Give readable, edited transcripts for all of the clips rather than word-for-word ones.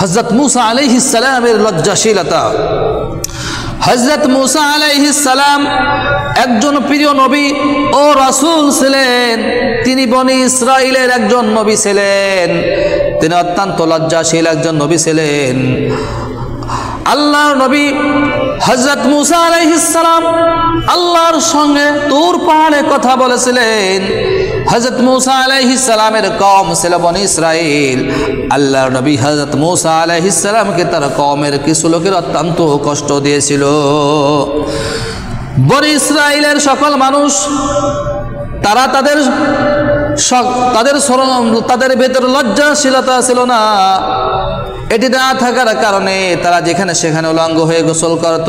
হযরত মূসা আলাইহিস সালামের লজ্জাশীলতা। হযরত মূসা আলাইহিস সালাম একজন প্রিয় নবী ও রাসূল ছিলেন। তিনি বনি ইসরাইলের একজন নবী ছিলেন। তিনি অত্যন্ত লজ্জাশীল একজন নবী ছিলেন। আল্লাহর নবী হযরত মূসা আলাইহিস সালাম আল্লাহর সঙ্গে তুর পাহাড়ে কথা বলেছিলেন। হযরত মূসা আলাইহিস সালামের কওম ছিল বনি ইসরাইল। আল্লাহর নবী হযরত মূসা আলাইহিস সালামকে তার কওমের কিছু লোকের অত্যন্ত কষ্ট দিয়েছিল। বনি ইসরাইলের সকল মানুষ তারা তাদের ভেতর লজ্জাশীলতা ছিল না। এটি না থাকার কারণে তারা যেখানে সেখানে উলঙ্গ হয়ে গোসল করত।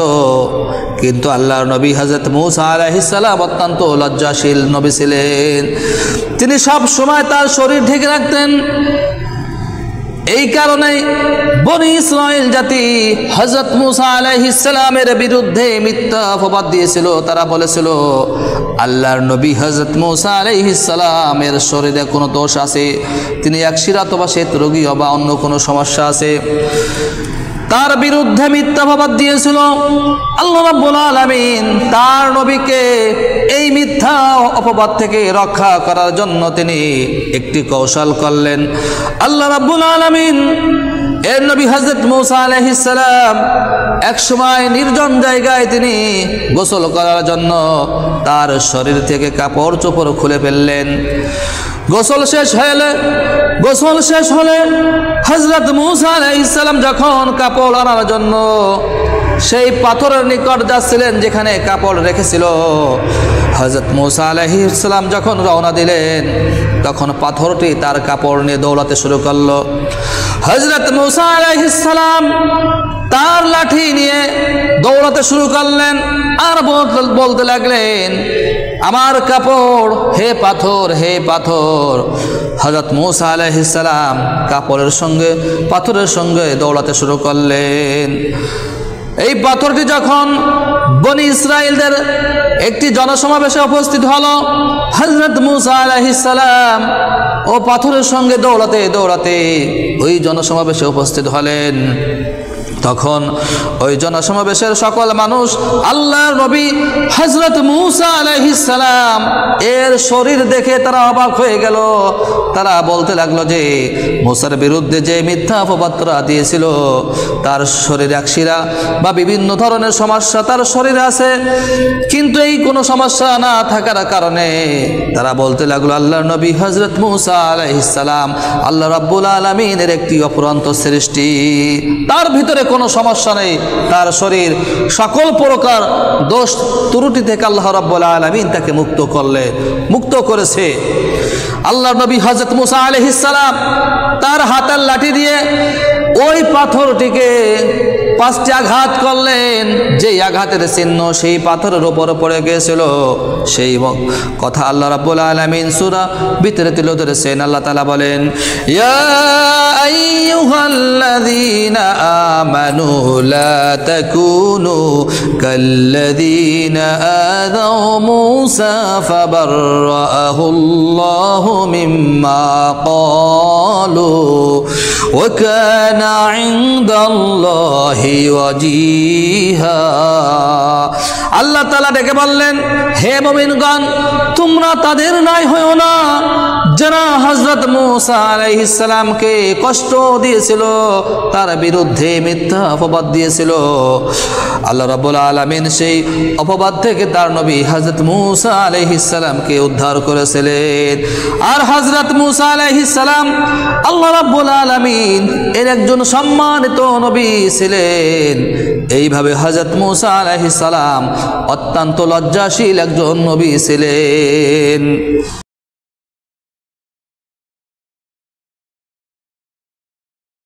কিন্তু আল্লাহর নবী হযরত মূসা আলাইহিস সালাম অত্যন্ত লজ্জাশীল নবী ছিলেন। তিনি সব সময় তার শরীর ঢেকে রাখতেন। এই কারণে বনি ইসরাইল জাতি হযরত মূসা আলাইহিস সালামের বিরুদ্ধে মিথ্যা অপবাদ দিয়েছিল। তারা বলেছিল আল্লাহর নবী হযরত মূসা আলাইহিস সালামের শরীরে কোনো দোষ আছে, তিনি একশিরা অথবা শ্বেত রোগী বা অন্য কোনো সমস্যা আছে, তার বিরুদ্ধে মিথ্যা অপবাদ দিয়েছিল। আল্লাহ রাব্বুল আলামিন তার নবীকে এই মিথ্যা অপবাদ থেকে রক্ষা করার জন্য তিনি একটি কৌশল করলেন। আল্লাহ রাব্বুল আলামিন এর নবী হযরত মূসা আলাইহিস সালাম এক সময় নির্জন জায়গায় তিনি গোসল করার জন্য তার শরীর থেকে কাপড় চোপড় খুলে ফেললেন। গোসল শেষ হলে হযরত মূসা আলাইহিস সালাম যখন কাপড় আনার জন্য সেই পাথরের নিকট যাচ্ছিলেন যেখানে কাপড় রেখেছিল, হযরত মূসা আলাইহিস সালাম যখন রওনা দিলেন তখন পাথরটি তার কাপড় নিয়ে দৌড়াতে শুরু করলো। হযরত মূসা আলাইহিস সালাম তার লাঠি নিয়ে দৌড়াতে শুরু করলেন আর বলতে লাগলেন, আমার কাপড়, হে পাথর, হে পাথর। হযরত মূসা আলাইহিস সালাম কাপড়ের সঙ্গে পাথরের সঙ্গে দৌড়াতে শুরু করলেন। এই পাথরটি যখন বনি ইসরাইলদের একটি জনসমাবেশে উপস্থিত হলো, হযরত মূসা আলাইহিস সালাম ও পাথরের সঙ্গে দৌড়াতে দৌড়াতে ওই জনসমাবেশে উপস্থিত হলেন। তখন ওই জনসমাবেশের সকল মানুষ আল্লাহর নবী হযরত মূসা আলাইহিস সালাম এর শরীর দেখে তারা অবাক হয়ে গেল। তারা বলতে লাগলো যে মূসার বিরুদ্ধে যে মিথ্যা অপবাদরা দিয়েছিল তার শরীরে একশিরা বা বিভিন্ন ধরনের সমস্যা তার শরীরে আছে, কিন্তু এই কোনো সমস্যা না থাকার কারণে তারা বলতে লাগলো আল্লাহর নবী হযরত মূসা আলাইহিস সালাম আল্লাহ রাব্বুল আলামিনের একটি অপরন্ত সৃষ্টি, তার ভিতরে কোনো সমস্যা নেই, তার শরীর সকল প্রকার দোষ ত্রুটি থেকে আল্লাহ রাব্বুল আলামিন তাকে মুক্ত করেছে। আল্লাহর নবী হযরত মূসা আলাইহিস সালাম তার হাতের লাঠি দিয়ে ওই পাথরটিকে 5টি আঘাত করলেন। যেই আঘাতের চিহ্ন সেই পাথরের উপর পড়ে গিয়েছিল সেই কথা আল্লাহ রাব্বুল আলামিন সূরা ভিতরে তুলে ধরেছেন। আল্লাহ তাআলা বলেন, ইয়া আইয়ুহাল্লাযীনা আমানু লা তাকুনু কাল্লাযীনা আযাউ মূসা ফাবাররাআহুল্লাহু মিম্মা ক্বালু ওয়া কানা ইনদাল্লাহি ওয়াজিহা। আল্লাহ তাআলা ডেকে বললেন, হে মুমিনগণ, তোমরা তাদের ন্যায় হয়ো না যারা হযরত মূসা আলাইহিস সালামকে কষ্ট দিয়েছিল, তার বিরুদ্ধে মিথ্যা অপবাদ দিয়েছিল। আল্লাহ রাব্বুল আলামিন সেই অপবাদ থেকে তার নবী হযরত মূসা আলাইহিস সালামকে উদ্ধার করেছিলেন। আর হযরত মূসা আলাইহিস সালাম আল্লাহ রাব্বুল আলামিন এর একজন সম্মানিত নবী ছিলেন। এইভাবে হযরত মূসা আলাইহিস সালাম অত্যন্ত লজ্জাশীল একজন নবী ছিলেন।